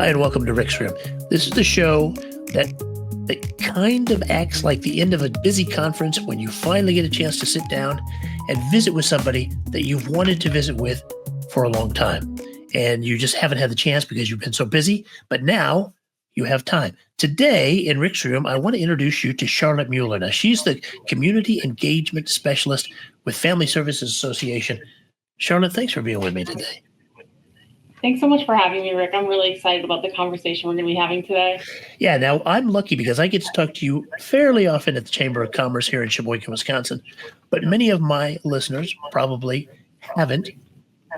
Hi, and welcome to Rick's Room. This is the show that kind of acts like the end of a busy conference when you finally get a chance to sit down and visit with somebody that you've wanted to visit with for a long time. And you just haven't had the chance because you've been so busy, but now you have time. Today in Rick's Room, I want to introduce you to Charlotte Mueller. Now, she's the Community Engagement Specialist with Family Services Association. Charlotte, thanks for being with me today. Thanks so much for having me, Rick. I'm really excited about the conversation we're going to be having today. Yeah, now I'm lucky because I get to talk to you fairly often at the Chamber of Commerce here in Sheboygan, Wisconsin. But many of my listeners probably haven't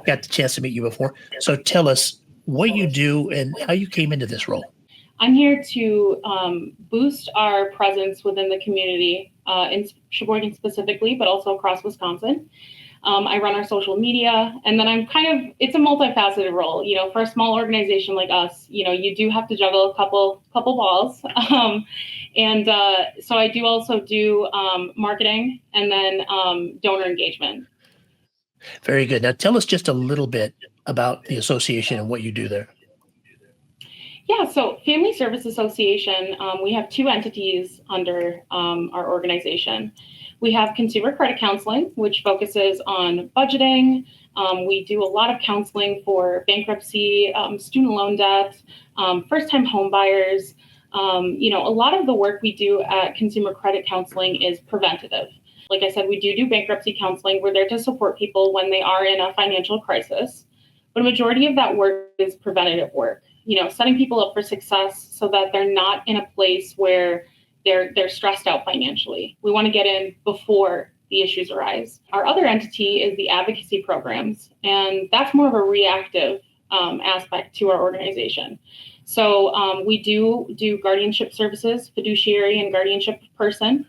got the chance to meet you before. So tell us what you do and how you came into this role. I'm here to boost our presence within the community, in Sheboygan specifically, but also across Wisconsin. I run our social media, and then it's a multifaceted role. You know, for a small organization like us, you know, you do have to juggle a couple balls. So I do also do marketing and then donor engagement. Very good. Now tell us just a little bit about the association and what you do there. Yeah, so Family Service Association, we have two entities under our organization. We have consumer credit counseling, which focuses on budgeting. We do a lot of counseling for bankruptcy, student loan debt, first-time home buyers. You know, a lot of the work we do at consumer credit counseling is preventative. Like I said, we do bankruptcy counseling. We're there to support people when they are in a financial crisis. But a majority of that work is preventative work. You know, setting people up for success so that they're not in a place where they're stressed out financially. We want to get in before the issues arise. Our other entity is the advocacy programs, and that's more of a reactive aspect to our organization. So we do guardianship services, fiduciary and guardianship person.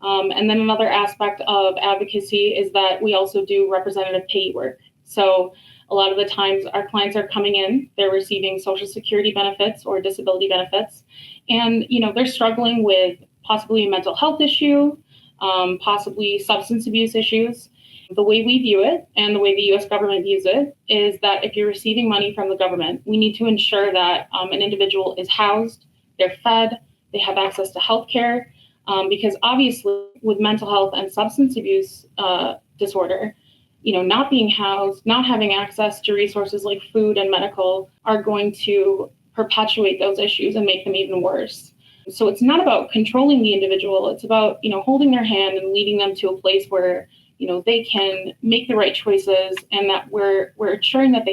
And then another aspect of advocacy is that we also do representative payee work. So a lot of the times our clients are coming in, they're receiving Social Security benefits or disability benefits, and you know they're struggling with possibly a mental health issue, possibly substance abuse issues. The way we view it and the way the U.S. government views it is that if you're receiving money from the government, we need to ensure that an individual is housed, they're fed, they have access to health care, because obviously with mental health and substance abuse disorder, you know, not being housed, not having access to resources like food and medical are going to perpetuate those issues and make them even worse. So it's not about controlling the individual. It's about, you know, holding their hand and leading them to a place where, you know, they can make the right choices and that we're ensuring that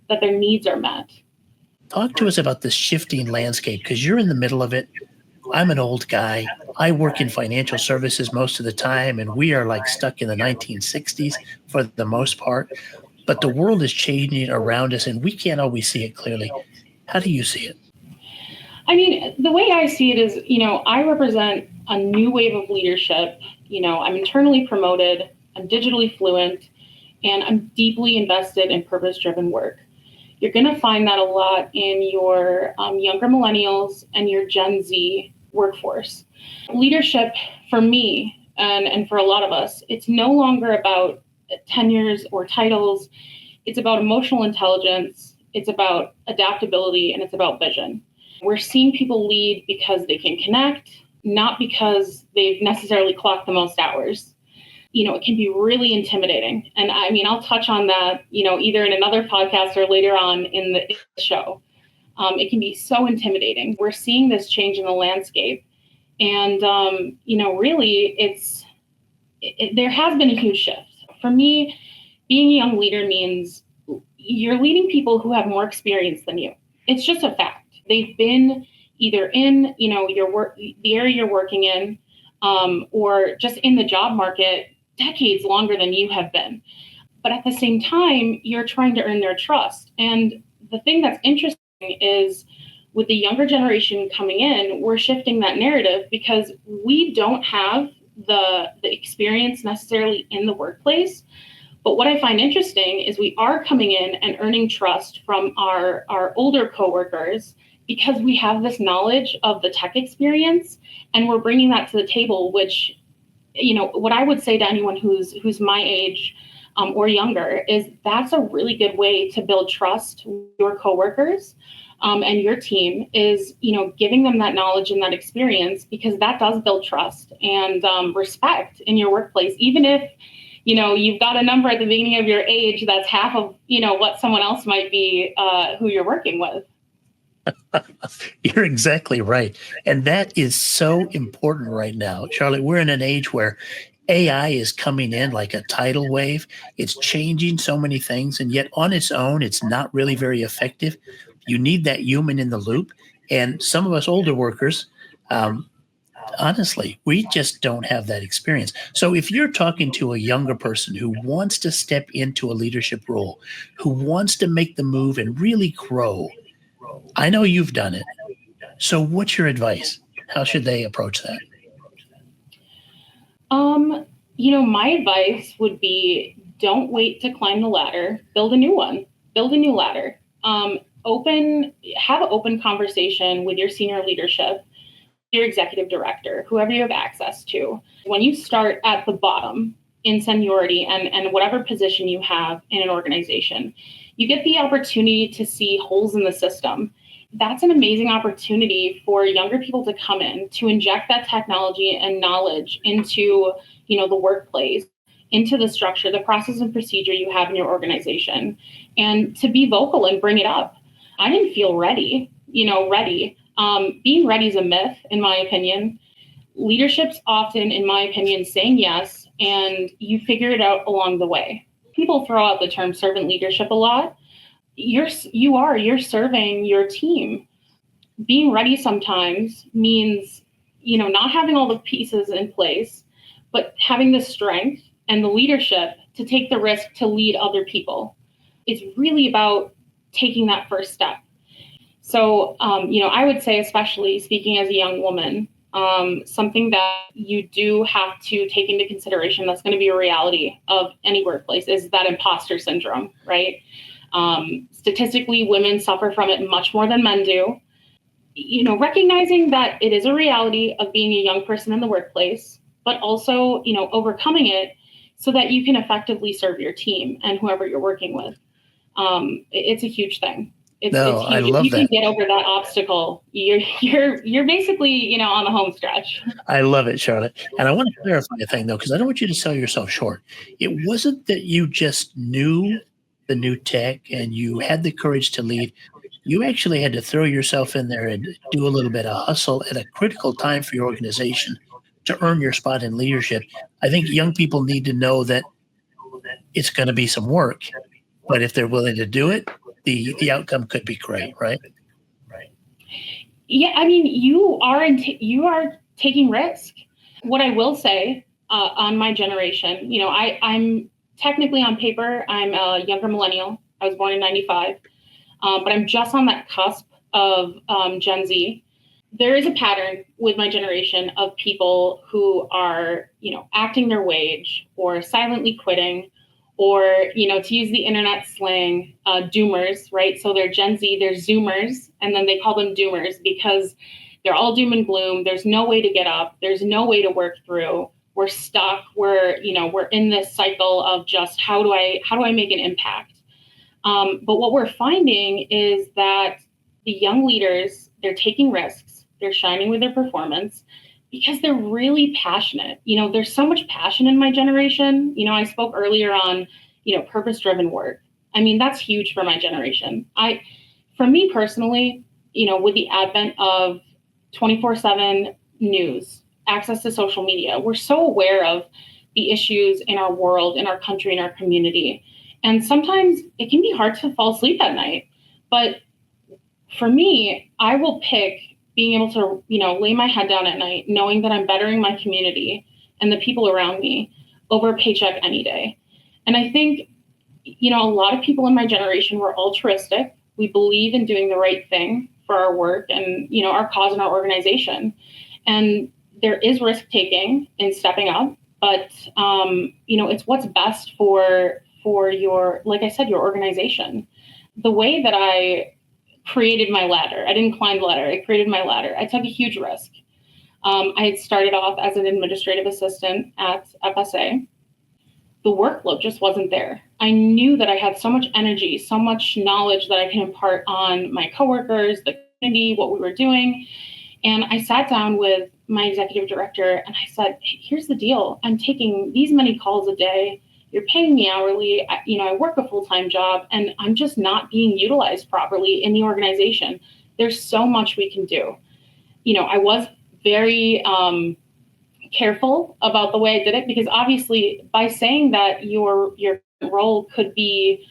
that their needs are met. Talk to us about this shifting landscape because you're in the middle of it. I'm an old guy. I work in financial services most of the time, and we are like stuck in the 1960s for the most part. But the world is changing around us, and we can't always see it clearly. How do you see it? I mean, the way I see it is, you know, I represent a new wave of leadership. You know, I'm internally promoted, I'm digitally fluent, and I'm deeply invested in purpose-driven work. You're going to find that a lot in your younger millennials and your Gen Z workforce. Leadership for me and for a lot of us, it's no longer about tenures or titles. It's about emotional intelligence. It's about adaptability, and it's about vision. We're seeing people lead because they can connect, not because they've necessarily clocked the most hours. You know, it can be really intimidating. And I mean, I'll touch on that, you know, either in another podcast or later on in the show. It can be so intimidating. We're seeing this change in the landscape. And, you know, really, there has been a huge shift. For me, being a young leader means you're leading people who have more experience than you. It's just a fact. They've been either in, you know, the area you're working in, or just in the job market decades longer than you have been. But at the same time, you're trying to earn their trust. And the thing that's interesting is with the younger generation coming in, we're shifting that narrative because we don't have the experience necessarily in the workplace. But what I find interesting is we are coming in and earning trust from our older coworkers because we have this knowledge of the tech experience and we're bringing that to the table, which, you know, what I would say to anyone who's my age, or younger, is that's a really good way to build trust with your coworkers and your team, is, giving them that knowledge and that experience, because that does build trust and respect in your workplace. Even if, you've got a number at the beginning of your age that's half of, what someone else might be who you're working with. You're exactly right. And that is so important right now. Charlotte, we're in an age where AI is coming in like a tidal wave. It's changing so many things, and yet on its own, it's not really very effective. You need that human in the loop. And some of us older workers, um, honestly, we just don't have that experience. So if you're talking to a younger person who wants to step into a leadership role, who wants to make the move and really grow, I know you've done it. So what's your advice? How should they approach that? My advice would be, don't wait to climb the ladder, build a new one, build a new ladder. Have an open conversation with your senior leadership, your executive director, whoever you have access to. When you start at the bottom in seniority and whatever position you have in an organization, you get the opportunity to see holes in the system. That's an amazing opportunity for younger people to come in, to inject that technology and knowledge into, the workplace, into the structure, the process and procedure you have in your organization, and to be vocal and bring it up. I didn't feel ready. Being ready is a myth, in my opinion. Leadership's often, in my opinion, saying yes, and you figure it out along the way. People throw out the term servant leadership a lot. You're serving your team. Being ready sometimes means, not having all the pieces in place, but having the strength and the leadership to take the risk to lead other people. It's really about taking that first step. So, I would say, especially speaking as a young woman, something that you do have to take into consideration that's going to be a reality of any workplace is that imposter syndrome, right? Statistically, women suffer from it much more than men do. Recognizing that it is a reality of being a young person in the workplace, but also, overcoming it so that you can effectively serve your team and whoever you're working with. It's a huge thing. It's huge. I love if you that. can get over that obstacle, you're basically, on the home stretch. I love it, Charlotte. And I want to clarify a thing, though, because I don't want you to sell yourself short. It wasn't that you just knew the new tech and you had the courage to lead. You actually had to throw yourself in there and do a little bit of hustle at a critical time for your organization to earn your spot in leadership. I think young people need to know that it's going to be some work, but if they're willing to do it, the outcome could be great, right? Yeah, I mean, you are taking risk. What I will say on my generation, I'm technically, on paper, I'm a younger millennial. I was born in '95, but I'm just on that cusp of Gen Z. There is a pattern with my generation of people who are, acting their wage or silently quitting, or, to use the internet slang, doomers, right? So they're Gen Z, they're Zoomers, and then they call them doomers because they're all doom and gloom. There's no way to get up. There's no way to work through. We're stuck. We're in this cycle of just how do I make an impact? But what we're finding is that the young leaders, they're taking risks. They're shining with their performance because they're really passionate. There's so much passion in my generation. I spoke earlier on, purpose-driven work. I mean, that's huge for my generation. For me personally, with the advent of 24/7 news, access to social media, we're so aware of the issues in our world, in our country, in our community. And sometimes it can be hard to fall asleep at night. But for me, I will pick being able to, lay my head down at night, knowing that I'm bettering my community and the people around me over a paycheck any day. And I think, a lot of people in my generation were altruistic. We believe in doing the right thing for our work and, our cause and our organization. And there is risk taking in stepping up, but, it's what's best for your, like I said, your organization. The way that I created my ladder, I didn't climb the ladder, I created my ladder. I took a huge risk. I had started off as an administrative assistant at FSA. the workload just wasn't there. I knew that I had so much energy, so much knowledge that I can impart on my coworkers, the community, what we were doing. And I sat down with my executive director and I said, hey, here's the deal. I'm taking these many calls a day. You're paying me hourly. I work a full-time job and I'm just not being utilized properly in the organization. There's so much we can do. I was very careful about the way I did it, because obviously by saying that your role could be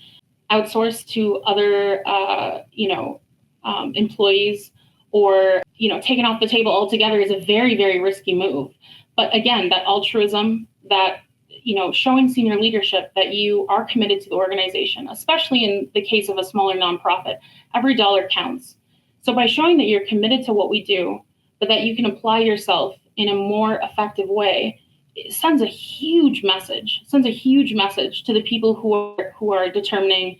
outsourced to other employees, or taken off the table altogether, is a very, very risky move. But again, that altruism, that showing senior leadership that you are committed to the organization, especially in the case of a smaller nonprofit, every dollar counts. So by showing that you're committed to what we do, but that you can apply yourself in a more effective way, it sends a huge message. To the people who are determining,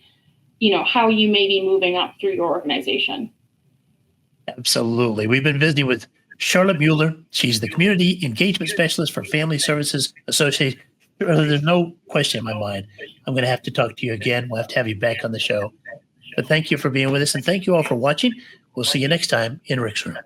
how you may be moving up through your organization. Absolutely. We've been visiting with Charlotte Mueller. She's the Community Engagement Specialist for Family Services Association. There's no question in my mind. I'm going to have to talk to you again. We'll have to have you back on the show. But thank you for being with us, and thank you all for watching. We'll see you next time in Rick's Room.